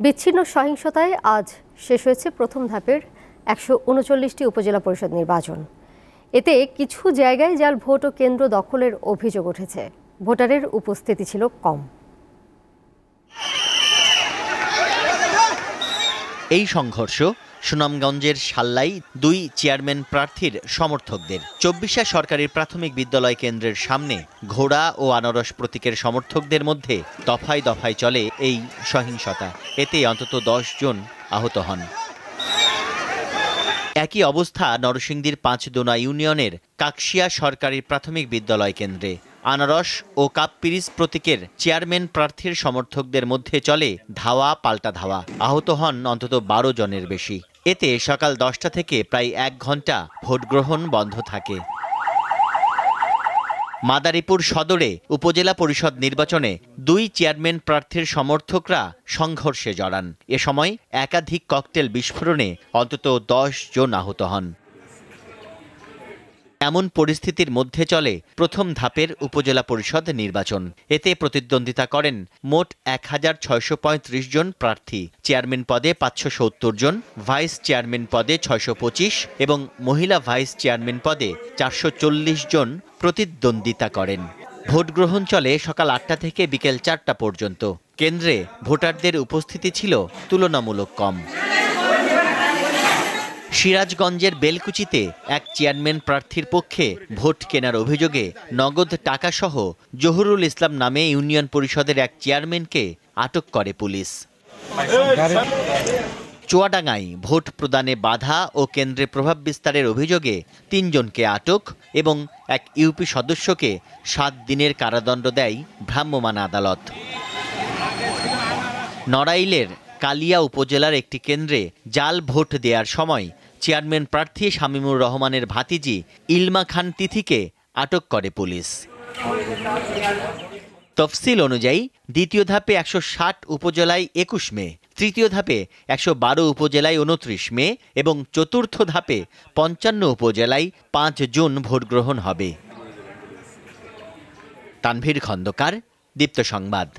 বিচ্ছিন্ন সহিংসতায় আজ শেষ হয়েছে প্রথম ধাপের ১৩৯টি উপজেলা পরিষদ নির্বাচন। এতে কিছু জায়গায় জাল ভোট ও কেন্দ্র দখলের অভিযোগ উঠেছে। ভোটারের উপস্থিতি ছিল কম। এই সংঘর্ষ সুনামগঞ্জের সাল্লাই ২ চেয়ারম্যান প্রার্থীর সমর্থকদের। ২৪ সরকারি প্রাথমিক বিদ্যালয় কেন্দ্রের সামনে ঘোড়া ও আনারস প্রতীকের সমর্থকদের মধ্যে দফায় দফায় চলে এই সহিংসতা। এতে অন্তত ১০ জন আহত হন। একই অবস্থা নরসিংদীর পাঁচদোনা ইউনিয়নের কাকশিয়া সরকারি প্রাথমিক বিদ্যালয় কেন্দ্রে। আনারস ও কাপপিরিচ প্রতীকের চেয়ারম্যান প্রার্থীর সমর্থকদের মধ্যে চলে ধাওয়া পাল্টা ধাওয়া। আহত হন অন্তত ১২ জনের বেশি। এতে সকাল ১০টা থেকে প্রায় ১ ঘন্টা ভোট গ্রহণ বন্ধ থাকে। মাদারীপুর সদরে উপজেলা পরিষদ নির্বাচনে ২ চেয়ারম্যান প্রার্থীর সমর্থকরা সংঘর্ষে জড়ান। এ সময় একাধিক ককটেল বিস্ফোরণে অন্তত ১০ জন আহত হন। এমন পরিস্থিতির মধ্যে চলে প্রথম ধাপের উপজেলা পরিষদ নির্বাচন। এতে প্রতিদ্বন্দ্বিতা করেন মোট ১৬৩৫ জন প্রার্থী। চেয়ারম্যান পদে ৫৭০ জন, ভাইস চেয়ারম্যান পদে ৬২৫ এবং মহিলা ভাইস চেয়ারম্যান পদে ৪৪০ জন প্রতিদ্বন্দ্বিতা করেন। ভোট গ্রহণ চলে সকাল ৮টা থেকে বিকেল ৪টা পর্যন্ত। কেন্দ্রে ভোটারদের উপস্থিতি ছিল তুলনামূলক কম। সিরাজগঞ্জের বেলকুচিতে এক চেয়ারম্যান প্রার্থীর পক্ষে ভোট কেনার অভিযোগে নগদ টাকাসহ জহুরুল ইসলাম নামে ইউনিয়ন পরিষদের এক চেয়ারম্যানকে আটক করে পুলিশ। চুয়াডাঙ্গায় ভোট প্রদানে বাধা ও কেন্দ্রে প্রভাব বিস্তারের অভিযোগে ৩ জনকে আটক এবং এক ইউপি সদস্যকে ৭ দিনের কারাদণ্ড দেয় ভ্রাম্যমাণ আদালত। নড়াইলের কালিয়া উপজেলার একটি কেন্দ্রে জাল ভোট দেওয়ার সময় চেয়ারম্যান প্রার্থী শামীমুর রহমানের ভাতিজি ইলমা খান তিথিকে আটক করে পুলিশ। তফসিল অনুযায়ী দ্বিতীয় ধাপে ১৬০ উপজেলায় ২১ মে, তৃতীয় ধাপে ১১২ উপজেলায় ২৯ মে এবং চতুর্থ ধাপে ৫৫ উপজেলায় ৫ জুন ভোট গ্রহণ হবে। তানভীর খন্দকার, দীপ্ত সংবাদ।